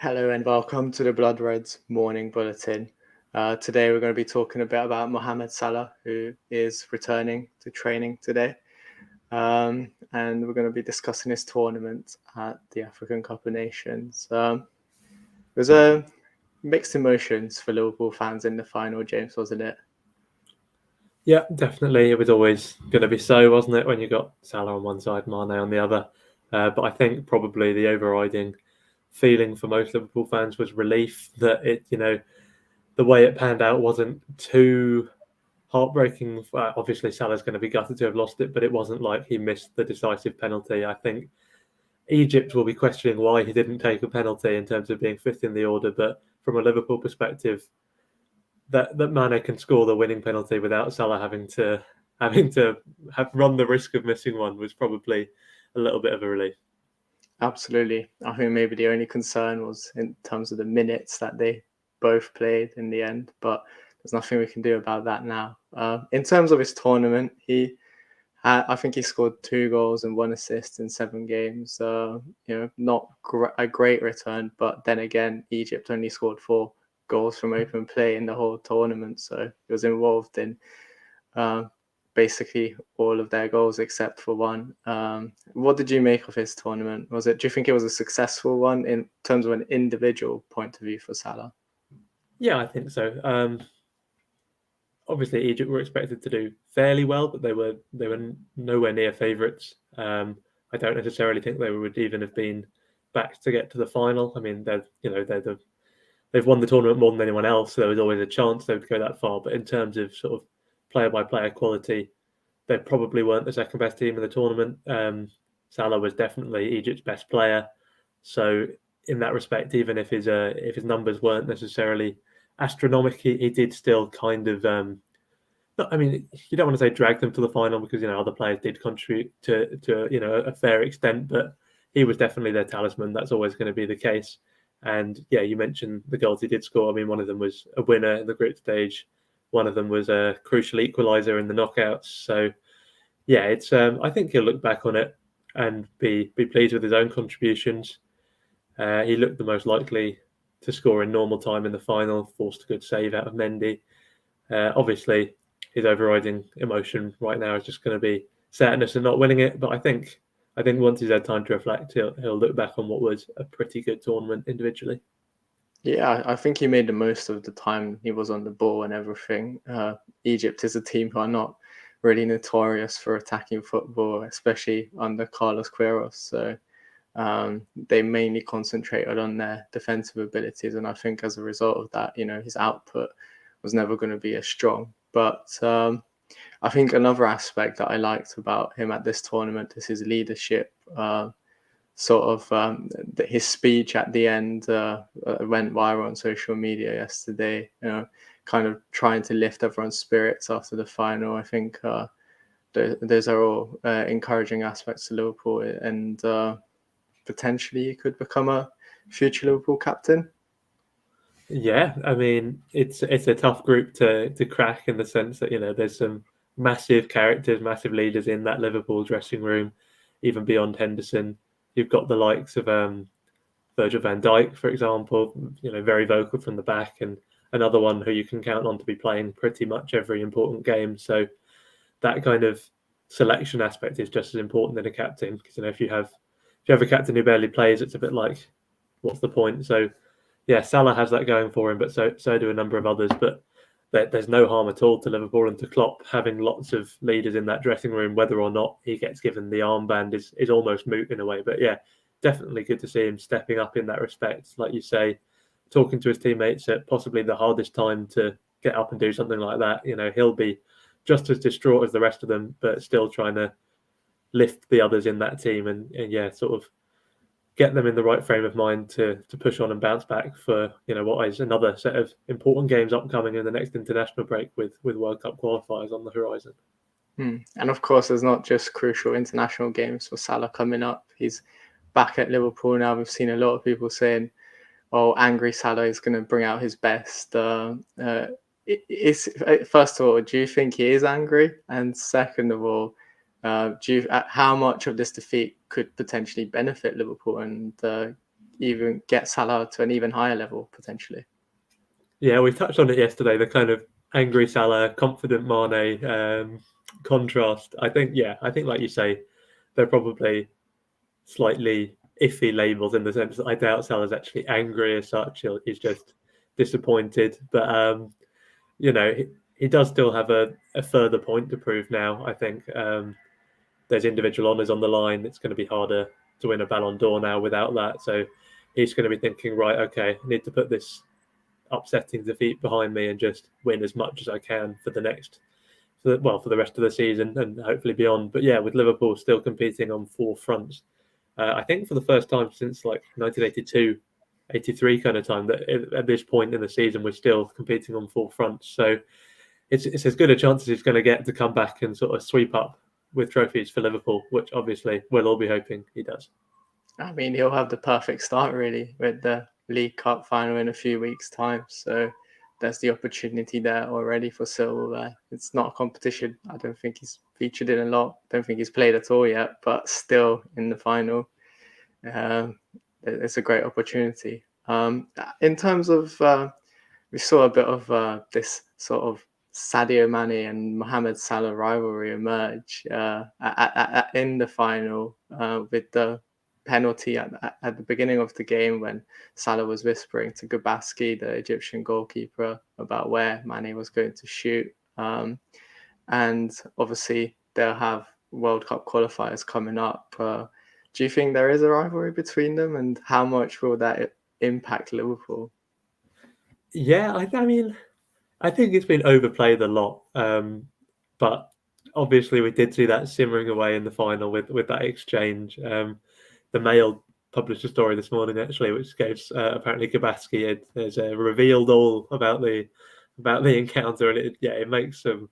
Hello and welcome to the Blood Reds morning bulletin. Today we're going to be talking a bit about Mohamed Salah, who is returning to training today. And we're going to be discussing his tournament at the African Cup of Nations. There's mixed emotions for Liverpool fans in the final, James, wasn't it? Yeah, definitely. It was always going to be so, wasn't it, when you got Salah on one side, Mane on the other. But I think probably the overriding feeling for most Liverpool fans was relief that the way it panned out wasn't too heartbreaking. Obviously, Salah's going to be gutted to have lost it, but it wasn't like he missed the decisive penalty. I think Egypt will be questioning why he didn't take a penalty in terms of being fifth in the order. But from a Liverpool perspective, that Mane can score the winning penalty without Salah having to have run the risk of missing one was probably a little bit of a relief. Absolutely. I think maybe the only concern was in terms of the minutes that they both played in the end, but there's nothing we can do about that now. In terms of his tournament, I think he scored 2 goals and 1 assist in 7 games. Not a great return, but then again, Egypt only scored 4 goals from open play in the whole tournament, so he was involved in basically all of their goals except for one. What did you make of his tournament? Do you think it was a successful one in terms of an individual point of view for Salah? Yeah, I think so. Obviously, Egypt were expected to do fairly well, but they were nowhere near favourites. I don't necessarily think they would even have been back to get to the final. I mean, they've won the tournament more than anyone else, so there was always a chance they would go that far. But in terms of sort of player-by-player quality, they probably weren't the second best team in the tournament. Salah was definitely Egypt's best player. So in that respect, even if his numbers weren't necessarily astronomical, he did still kind of. I mean, you don't want to say drag them to the final because other players did contribute to a fair extent, but he was definitely their talisman. That's always going to be the case. And yeah, you mentioned the goals he did score. I mean, one of them was a winner in the group stage. One of them was a crucial equaliser in the knockouts. So yeah, it's. I think he'll look back on it and be pleased with his own contributions. He looked the most likely to score in normal time in the final. Forced a good save out of Mendy. Obviously, his overriding emotion right now is just going to be sadness and not winning it. But I think once he's had time to reflect, he'll look back on what was a pretty good tournament individually. Yeah, I think he made the most of the time he was on the ball and everything. Egypt is a team who are not really notorious for attacking football, especially under Carlos Queiroz. So they mainly concentrated on their defensive abilities. And I think as a result of that, his output was never going to be as strong. But I think another aspect that I liked about him at this tournament is his leadership. His speech at the end went viral on social media yesterday, kind of trying to lift everyone's spirits after the final. I think those are all encouraging aspects to Liverpool, and potentially he could become a future Liverpool captain. Yeah, I mean it's a tough group to crack in the sense that there's some massive characters, massive leaders in that Liverpool dressing room, even beyond Henderson. You've got the likes of Virgil van Dijk, for example, very vocal from the back, and another one who you can count on to be playing pretty much every important game. So that kind of selection aspect is just as important than a captain because if you have a captain who barely plays, it's a bit like what's the point? So yeah, Salah has that going for him, but so do a number of others. But there's no harm at all to Liverpool and to Klopp having lots of leaders in that dressing room. Whether or not he gets given the armband is almost moot in a way. But yeah, definitely good to see him stepping up in that respect. Like you say, talking to his teammates at possibly the hardest time to get up and do something like that. He'll be just as distraught as the rest of them, but still trying to lift the others in that team and yeah, sort of get them in the right frame of mind to push on and bounce back for what is another set of important games upcoming in the next international break with World Cup qualifiers on the horizon. And of course, there's not just crucial international games for Salah coming up. He's back at Liverpool now. We've seen a lot of people saying, "Oh, angry Salah is going to bring out his best." First of all, do you think he is angry? And second of all, how much of this defeat could potentially benefit Liverpool and even get Salah to an even higher level potentially. Yeah, we touched on it yesterday, the kind of angry Salah, confident Mane contrast. I think like you say, they're probably slightly iffy labels in the sense that I doubt Salah's actually angry as such. He's just disappointed. But, he does still have a further point to prove now, I think. There's individual honours on the line. It's going to be harder to win a Ballon d'Or now without that. So he's going to be thinking, right, okay, I need to put this upsetting defeat behind me and just win as much as I can for the rest of the season and hopefully beyond. But yeah, with Liverpool still competing on four fronts, I think for the first time since like 1982, 83 kind of time, that at this point in the season we're still competing on four fronts. So it's as good a chance as he's going to get to come back and sort of sweep up with trophies for Liverpool, which obviously we'll all be hoping he does. I mean, he'll have the perfect start really with the League Cup final in a few weeks' time. So there's the opportunity there already for silverware. It's not a competition I don't think he's featured in a lot. Don't think he's played at all yet, but still in the final, it's a great opportunity. In terms of, we saw a bit of this sort of Sadio Mane and Mohamed Salah rivalry emerge in the final with the penalty at the beginning of the game when Salah was whispering to Gabaski, the Egyptian goalkeeper, about where Mane was going to shoot. And obviously they'll have World Cup qualifiers coming up. Do you think there is a rivalry between them, and how much will that impact Liverpool? Yeah, I mean, I think it's been overplayed a lot. But obviously we did see that simmering away in the final with that exchange. The Mail published a story this morning actually, which gave apparently Gabaski has revealed all about the encounter, and it makes some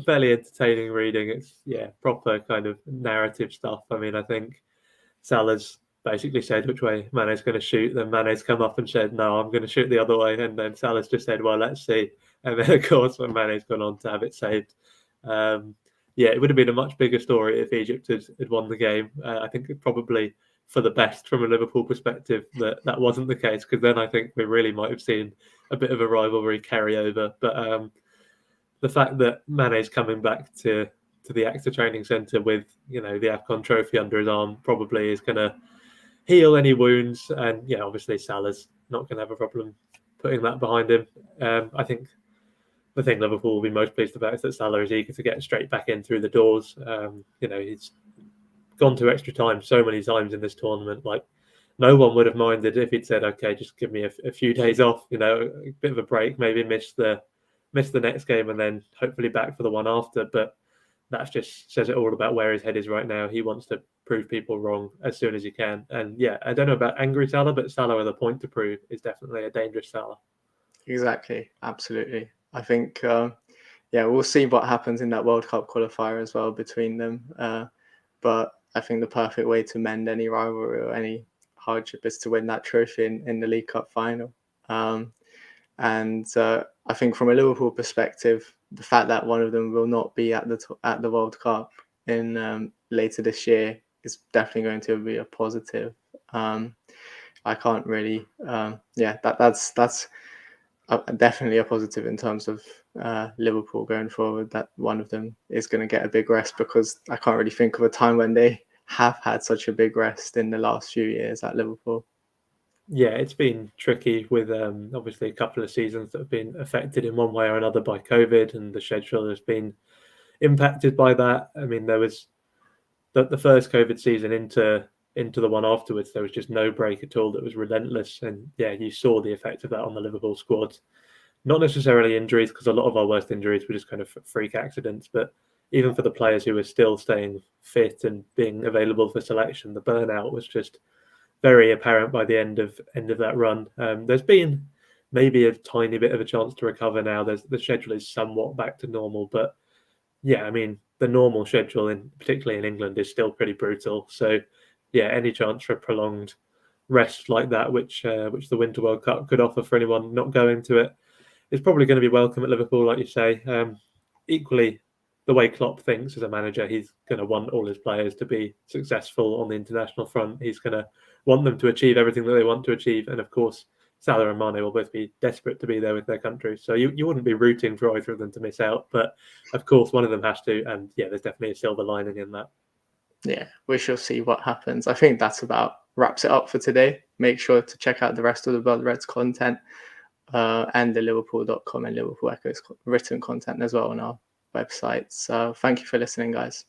fairly entertaining reading. It's proper kind of narrative stuff. I mean, I think Salah's basically said which way Mane's going to shoot, then Mane's come up and said, no, I'm going to shoot the other way, and then Salah's just said, well, let's see. And then, of course, when Mane's gone on to have it saved. It would have been a much bigger story if Egypt had won the game. I think it probably for the best from a Liverpool perspective that wasn't the case, because then I think we really might have seen a bit of a rivalry carry over. But the fact that Mane's coming back to the AXA training centre with, the AFCON trophy under his arm probably is going to heal any wounds. And, obviously Salah's not going to have a problem putting that behind him. I think the thing Liverpool will be most pleased about is that Salah is eager to get straight back in through the doors. He's gone to extra time so many times in this tournament. Like, no one would have minded if he'd said, okay, just give me a few days off, a bit of a break, maybe miss the next game and then hopefully back for the one after. But that just says it all about where his head is right now. He wants to prove people wrong as soon as he can. And I don't know about angry Salah, but Salah with a point to prove is definitely a dangerous Salah. Exactly. Absolutely. I think, we'll see what happens in that World Cup qualifier as well between them. But I think the perfect way to mend any rivalry or any hardship is to win that trophy in the League Cup final. And I think from a Liverpool perspective, the fact that one of them will not be at the World Cup in later this year is definitely going to be a positive. I can't really, that's definitely a positive in terms of Liverpool going forward, that one of them is going to get a big rest, because I can't really think of a time when they have had such a big rest in the last few years at Liverpool. Yeah, it's been tricky with obviously a couple of seasons that have been affected in one way or another by COVID, and the schedule has been impacted by that. I mean, there was the first COVID season into the one afterwards, there was just no break at all. That was relentless. And you saw the effect of that on the Liverpool squad. Not necessarily injuries, because a lot of our worst injuries were just kind of freak accidents, but even for the players who were still staying fit and being available for selection, the burnout was just very apparent by the end of that run. There's been maybe a tiny bit of a chance to recover now. The schedule is somewhat back to normal, but I mean, the normal schedule, particularly in England, is still pretty brutal. So any chance for a prolonged rest like that, which the Winter World Cup could offer for anyone not going to it, is probably going to be welcome at Liverpool, like you say. Equally, the way Klopp thinks as a manager, he's going to want all his players to be successful on the international front. He's going to want them to achieve everything that they want to achieve. And of course, Salah and Mane will both be desperate to be there with their countries. So you wouldn't be rooting for either of them to miss out. But of course, one of them has to. And yeah, there's definitely a silver lining in that. Yeah, we shall see what happens. I think that's about wraps it up for today. Make sure to check out the rest of the Blood Reds content and the Liverpool.com and Liverpool Echoes written content as well on our websites. Thank you for listening, guys.